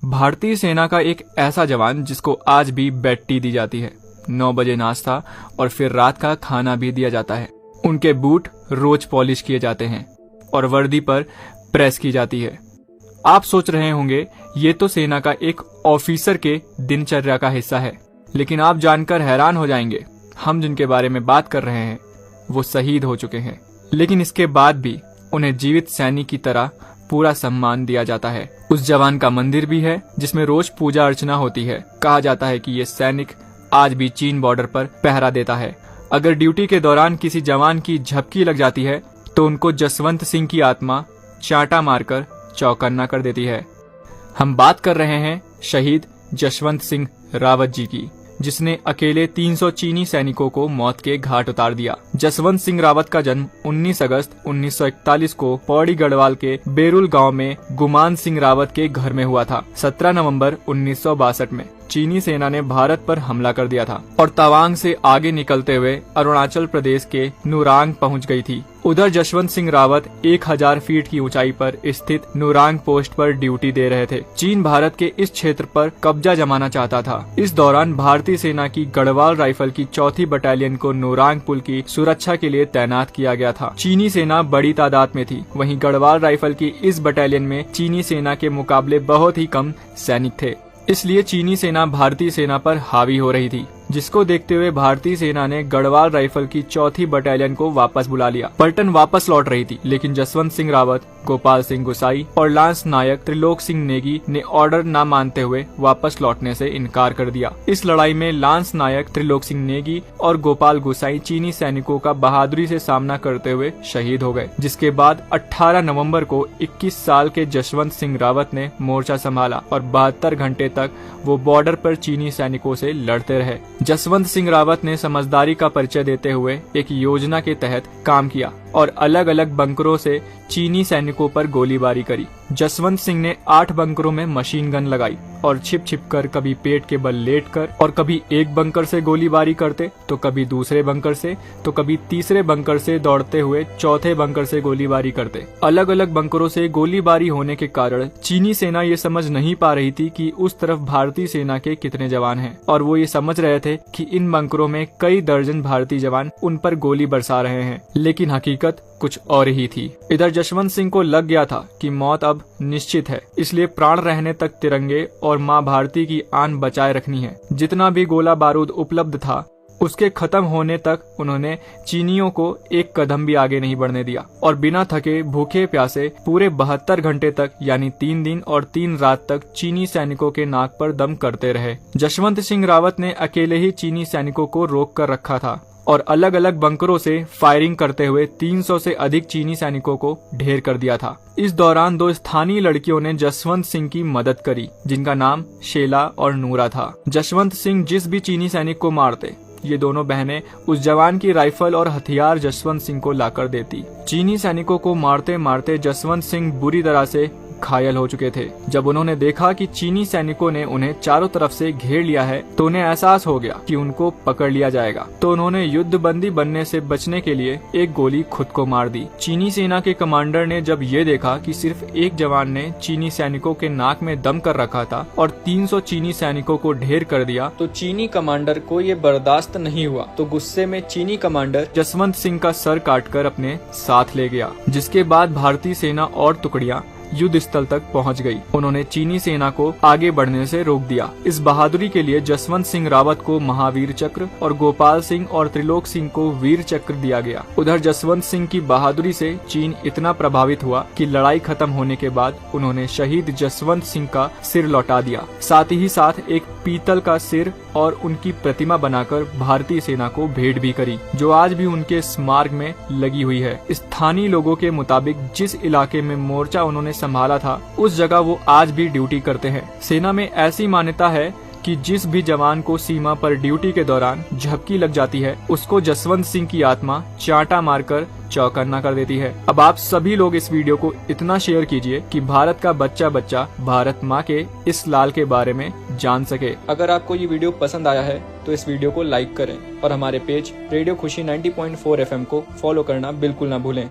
भारतीय सेना का एक ऐसा जवान जिसको आज भी बेड टी दी जाती है, 9 बजे नाश्ता और फिर रात का खाना भी दिया जाता है। उनके बूट रोज पॉलिश किए जाते हैं और वर्दी पर प्रेस की जाती है। आप सोच रहे होंगे ये तो सेना का एक ऑफिसर के दिनचर्या का हिस्सा है, लेकिन आप जानकर हैरान हो जाएंगे, हम जिनके बारे में बात कर रहे हैं वो शहीद हो चुके हैं, लेकिन इसके बाद भी उन्हें जीवित सैनिक की तरह पूरा सम्मान दिया जाता है। उस जवान का मंदिर भी है जिसमें रोज पूजा अर्चना होती है। कहा जाता है कि ये सैनिक आज भी चीन बॉर्डर पर पहरा देता है। अगर ड्यूटी के दौरान किसी जवान की झपकी लग जाती है तो उनको जसवंत सिंह की आत्मा चांटा मारकर चौकन्ना कर देती है। हम बात कर रहे हैं शहीद जसवंत सिंह रावत जी की, जिसने अकेले 300 चीनी सैनिकों को मौत के घाट उतार दिया। जसवंत सिंह रावत का जन्म 19 अगस्त 1941 को पौड़ी गढ़वाल के बेरुल गांव में गुमान सिंह रावत के घर में हुआ था। 17 नवंबर 1962 में चीनी सेना ने भारत पर हमला कर दिया था और तवांग से आगे निकलते हुए अरुणाचल प्रदेश के नुरांग पहुंच गई थी। उधर जसवंत सिंह रावत 1000 फीट की ऊंचाई पर स्थित नुरांग पोस्ट पर ड्यूटी दे रहे थे। चीन भारत के इस क्षेत्र पर कब्जा जमाना चाहता था। इस दौरान भारतीय सेना की गढ़वाल राइफल की 4थी बटालियन को नुरांग पुल की सुरक्षा के लिए तैनात किया गया था। चीनी सेना बड़ी तादाद में थी, वहीं गढ़वाल राइफल की इस बटालियन में चीनी सेना के मुकाबले बहुत ही कम सैनिक थे, इसलिए चीनी सेना भारतीय सेना पर हावी हो रही थी, जिसको देखते हुए भारतीय सेना ने गढ़वाल राइफल की 4थी बटालियन को वापस बुला लिया। पलटन वापस लौट रही थी, लेकिन जसवंत सिंह रावत, गोपाल सिंह गुसाई और लांस नायक त्रिलोक सिंह नेगी ने ऑर्डर न मानते हुए वापस लौटने से इनकार कर दिया। इस लड़ाई में लांस नायक, त्रिलोक सिंह नेगी और गोपाल गुसाई चीनी सैनिकों का बहादुरी से सामना करते हुए शहीद हो गए, जिसके बाद 18 नवंबर को 21 साल के जसवंत सिंह रावत ने मोर्चा संभाला और 72 घंटे तक वो बॉर्डर पर चीनी सैनिकों से लड़ते रहे। जसवंत सिंह रावत ने समझदारी का परिचय देते हुए एक योजना के तहत काम किया और अलग अलग बंकरों से चीनी सैनिकों पर गोलीबारी करी। जसवंत सिंह ने 8 बंकरों में मशीन गन लगाई और छिप छिप कर कभी पेट के बल लेट कर और कभी एक बंकर से गोलीबारी करते तो कभी दूसरे बंकर से तो कभी तीसरे बंकर से दौड़ते हुए चौथे बंकर से गोलीबारी करते। अलग अलग बंकरों से गोलीबारी होने के कारण चीनी सेना ये समझ नहीं पा रही थी कि उस तरफ भारतीय सेना के कितने जवान हैं, और वो ये समझ रहे थे कि इन बंकरों में कई दर्जन भारतीय जवान उन पर गोली बरसा रहे हैं, लेकिन हकीकत कुछ और ही थी। इधर जसवंत सिंह को लग गया था कि मौत अब निश्चित है, इसलिए प्राण रहने तक तिरंगे और माँ भारती की आन बचाए रखनी है। जितना भी गोला बारूद उपलब्ध था उसके खत्म होने तक उन्होंने चीनियों को एक कदम भी आगे नहीं बढ़ने दिया और बिना थके भूखे प्यासे पूरे 72 घंटे तक यानी 3 दिन और 3 रात तक चीनी सैनिकों के नाक पर दम करते रहे। जसवंत सिंह रावत ने अकेले ही चीनी सैनिकों को रोक कर रखा था और अलग अलग बंकरों से फायरिंग करते हुए 300 से अधिक चीनी सैनिकों को ढेर कर दिया था। इस दौरान 2 स्थानीय लड़कियों ने जसवंत सिंह की मदद करी, जिनका नाम शेला और नूरा था। जसवंत सिंह जिस भी चीनी सैनिक को मारते, ये दोनों बहनें उस जवान की राइफल और हथियार जसवंत सिंह को लाकर देती। चीनी सैनिकों को मारते मारते जसवंत सिंह बुरी तरह से घायल हो चुके थे। जब उन्होंने देखा कि चीनी सैनिकों ने उन्हें चारों तरफ से घेर लिया है तो उन्हें एहसास हो गया कि उनको पकड़ लिया जाएगा, तो उन्होंने युद्ध बंदी बनने से बचने के लिए एक गोली खुद को मार दी। चीनी सेना के कमांडर ने जब ये देखा कि सिर्फ एक जवान ने चीनी सैनिकों के नाक में दम कर रखा था और 300 चीनी सैनिकों को ढेर कर दिया, तो चीनी कमांडर को ये बर्दाश्त नहीं हुआ, तो गुस्से में चीनी कमांडर जसवंत सिंह का सर काटकर अपने साथ ले गया। जिसके बाद भारतीय सेना और टुकड़ियां युद्ध स्थल तक पहुंच गई। उन्होंने चीनी सेना को आगे बढ़ने से रोक दिया। इस बहादुरी के लिए जसवंत सिंह रावत को महावीर चक्र और गोपाल सिंह और त्रिलोक सिंह को वीर चक्र दिया गया। उधर जसवंत सिंह की बहादुरी से चीन इतना प्रभावित हुआ कि लड़ाई खत्म होने के बाद उन्होंने शहीद जसवंत सिंह का सिर लौटा दिया। साथ ही साथ एक पीतल का सिर और उनकी प्रतिमा बनाकर भारतीय सेना को भेंट भी करी, जो आज भी उनके स्मारक में लगी हुई है। स्थानीय लोगों के मुताबिक जिस इलाके में मोर्चा उन्होंने संभाला था उस जगह वो आज भी ड्यूटी करते हैं। सेना में ऐसी मान्यता है कि जिस भी जवान को सीमा पर ड्यूटी के दौरान झपकी लग जाती है उसको जसवंत सिंह की आत्मा चांटा मारकर चौकन्ना कर देती है। अब आप सभी लोग इस वीडियो को इतना शेयर कीजिए कि भारत का बच्चा बच्चा भारत माँ के इस लाल के बारे में जान सके। अगर आपको ये वीडियो पसंद आया है तो इस वीडियो को लाइक करें और हमारे पेज रेडियो खुशी 90.4 FM को फॉलो करना बिल्कुल ना भूलें।